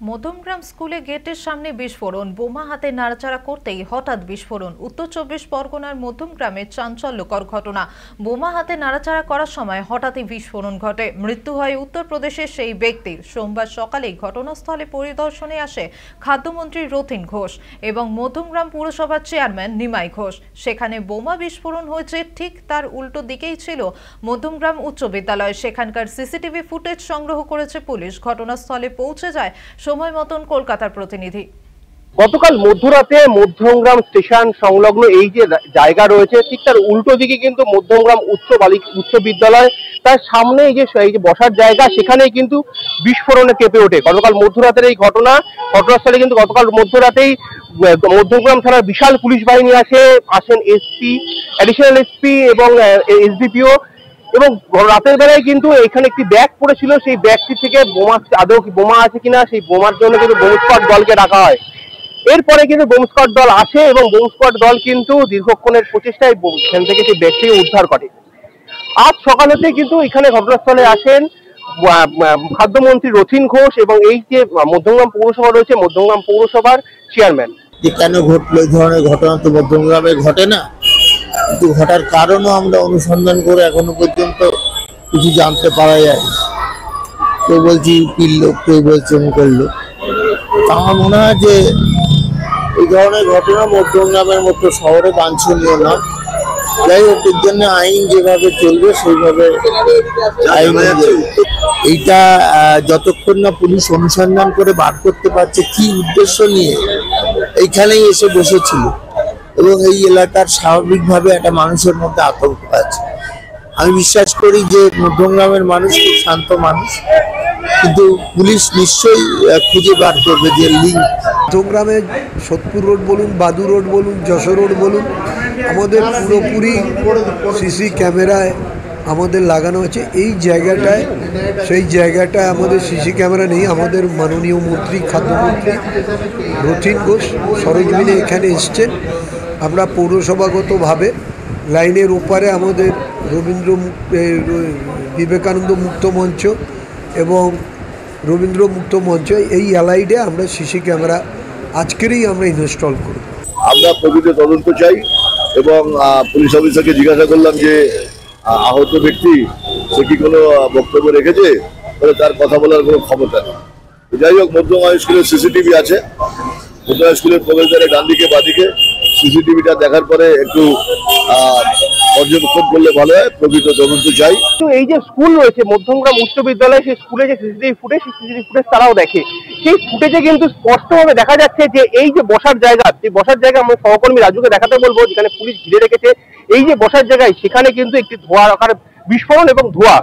মধ্যমগ্রাম স্কুলে গেটের সামনে বিস্ফোরণ, বোমা হাতে নাড়াচাড়া করতেই হঠাৎ বিস্ফোরণ। উত্তর 24 পরগনার মধ্যমগ্রামে চাঞ্চল্যকর ঘটনা। বোমা হাতে নাড়াচাড়া করার সময় হঠাৎই বিস্ফোরণ ঘটে। মৃত্যু হয় উত্তরপ্রদেশের সেই ব্যক্তির। সোমবার সকালেই ঘটনাস্থলে পরিদর্শনে আসে খাদ্যমন্ত্রী রথীন ঘোষ এবং মধ্যমগ্রাম পুরসভার চেয়ারম্যান নিমাই ঘোষ। সেখানে বোমা বিস্ফোরণ হয়েছে ঠিক তার উল্টো দিকেই ছিল মধ্যমগ্রাম উচ্চ বিদ্যালয়। সেখানকার সিসিটিভি ফুটেজ সংগ্রহ করেছে পুলিশ। ঘটনাস্থলে পৌঁছে যায় সময় মতন কলকাতার প্রতিনিধি। গতকাল মধ্যরাতে মধ্যমগ্রাম স্টেশন সংলগ্ন এই যে জায়গা রয়েছে ঠিক তার উল্টো দিকে কিন্তু মধ্যমগ্রাম উচ্চ বিদ্যালয়, তার সামনে এই যে বসার জায়গা, সেখানেই কিন্তু বিস্ফোরণে কেঁপে ওঠে। গতকাল মধ্যরাতের এই ঘটনাস্থলে কিন্তু গতকাল মধ্যরাতেই মধ্যমগ্রাম থানার বিশাল পুলিশ বাহিনী আসেন এসপি, অ্যাডিশনাল এসপি এবং এসডিপিও। এবং রাতের বেলায় কিন্তু এখানে একটি ব্যাগ পড়েছিল, সেই ব্যাগটি থেকে আদৌ বোমা আছে কিনা সেই বোমার জন্য কিন্তু বোম স্কোয়াড দলকে ডাকা হয়। এরপরে কিন্তু বোম স্কোয়াড দল আসে এবং বোম স্কোয়াড দল কিন্তু দীর্ঘক্ষণের প্রচেষ্টায় এখান থেকে সেই ব্যাগটিকে উদ্ধার করে। আজ সকাল হতে কিন্তু এখানে ঘটনাস্থলে আসেন খাদ্যমন্ত্রী রথীন ঘোষ এবং এই যে মধ্যমগ্রাম পৌরসভা রয়েছে মধ্যমগ্রাম পৌরসভার চেয়ারম্যান। কেন ঘটলো এই ধরনের ঘটনা? তো মধ্যমগ্রামে ঘটে না, কিন্তু ঘটার কারণও আমরা অনুসন্ধান করে এখনো পর্যন্ত কিছু জানতে পারা যায়। কেউ বলছি ইউপির লোক, কেউ বলছে অমুকের লোক। আমার মনে হয় যে এই ধরনের ঘটনা মধ্যমগ্রামের মতো শহরে বাঞ্ছনীয় না। যাই হোক, এর জন্য আইন যেভাবে চলবে সেইভাবে আইন। এইটা যতক্ষণ না পুলিশ অনুসন্ধান করে বার করতে পারছে কি উদ্দেশ্য নিয়ে এইখানেই এসে বসেছিল, এবং এই এলাকার স্বাভাবিকভাবে একটা মানুষের মধ্যে আতঙ্ক আছে। আমি বিশ্বাস করি যে মধ্যমগ্রামের মানুষ খুব শান্ত মানুষ, কিন্তু পুলিশ নিশ্চয়ই খুঁজে বার করবে যে লিঙ্ক। মধ্যমগ্রামে সোদপুর রোড বলুন, বাদু রোড বলুন, যশোর রোড বলুন, আমাদের পুরোপুরি সিসি ক্যামেরায় আমাদের লাগানো আছে। এই জায়গাটায় সেই জায়গাটায় আমাদের সিসি ক্যামেরা নেই। আমাদের মাননীয় মন্ত্রী, খাদ্যমন্ত্রী রথীন ঘোষ সরজমিনে এখানে এসছেন। আমরা পৌরসভাগতভাবে লাইনের ওপারে আমাদের বিবেকানন্দ মুক্ত মঞ্চ এবং রবীন্দ্র মুক্ত মঞ্চ, এই অ্যালাইডে আমরা সিসি ক্যামেরা আজকেরই আমরা ইনস্টল করব। আমরা প্রকৃত তদন্ত চাই এবং পুলিশ অফিসারকে জিজ্ঞাসা করলাম যে আহত ব্যক্তি সে কি কোনো বক্তব্য রেখেছে, তাহলে তার কথা বলার কোনো ক্ষমতা নেই। যাই হোক, মধ্যমগ্রাম স্কুলের সিসিটিভি আছে, মধ্যমগ্রাম স্কুলের প্রবেশদ্বারে ডান দিকে বাদিকে সিসিটিভিটা দেখার পরে একটু পর্যবেক্ষণ করলে ভালো হয়। প্রকৃত তদন্ত চাই। এই যে স্কুল রয়েছে মধ্যমগ্রাম উচ্চ বিদ্যালয়, সেই স্কুলে যে সিসিটিভি ফুটেজ তারাও দেখে। সেই ফুটেজে কিন্তু স্পষ্টভাবে দেখা যাচ্ছে যে এই যে বসার জায়গা, সেই বসার জায়গা আমার সহকর্মী রাজুকে দেখাতে বলবো, যেখানে পুলিশ ঘিরে রেখেছে এই যে বসার জায়গায়, সেখানে কিন্তু একটি ধোঁয়া আকার বিস্ফোরণ এবং ধোঁয়া।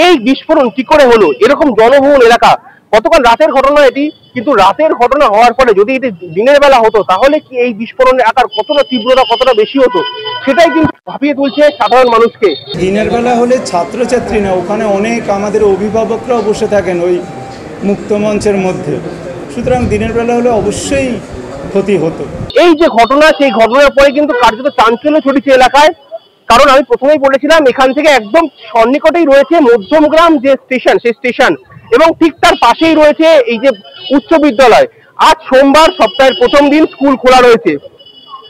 এই বিস্ফোরণ কি করে হলো? এরকম জনবহুল এলাকা, গতকাল রাতের ঘটনা এটি, কিন্তু রাতের ঘটনা হওয়ার পরে যদি এটি দিনের বেলা হতো তাহলে কি এই বিস্ফোরণের আকার কতটা তীব্রতা, কতটা বেশি হতো, সেটাই কিন্তু ভাবিয়ে তুলছে সাধারণ মানুষকে। দিনের বেলা হলে ছাত্রছাত্রী না, ওখানে অনেক আমাদের অভিভাবকরাও বসে থাকেন ওই মুক্ত মঞ্চের মধ্যে, সুতরাং দিনের বেলা হলে অবশ্যই ক্ষতি হতো। এই যে ঘটনা, সেই ঘটনার পরে কিন্তু কার্যত চাঞ্চল্য ছড়িয়েছে এলাকায়। কারণ আমি প্রথমেই বলেছিলাম এখান থেকে একদম সন্নিকটেই রয়েছে মধ্যমগ্রাম যে স্টেশন, সেই স্টেশন, এবং ঠিক তার পাশেই রয়েছে এই যে উচ্চ বিদ্যালয়। আজ সোমবার, সপ্তাহের প্রথম দিন, স্কুল খোলা রয়েছে।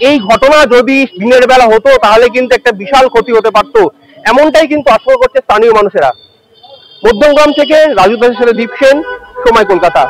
এই ঘটনা যদি দিনের বেলা হতো তাহলে কিন্তু একটা বিশাল ক্ষতি হতে পারতো, এমনটাই কিন্তু আশঙ্কা করছে স্থানীয় মানুষেরা। মধ্যমগ্রাম থেকে রাজু দাসের সাথে দীপ সেন, সময় কলকাতা।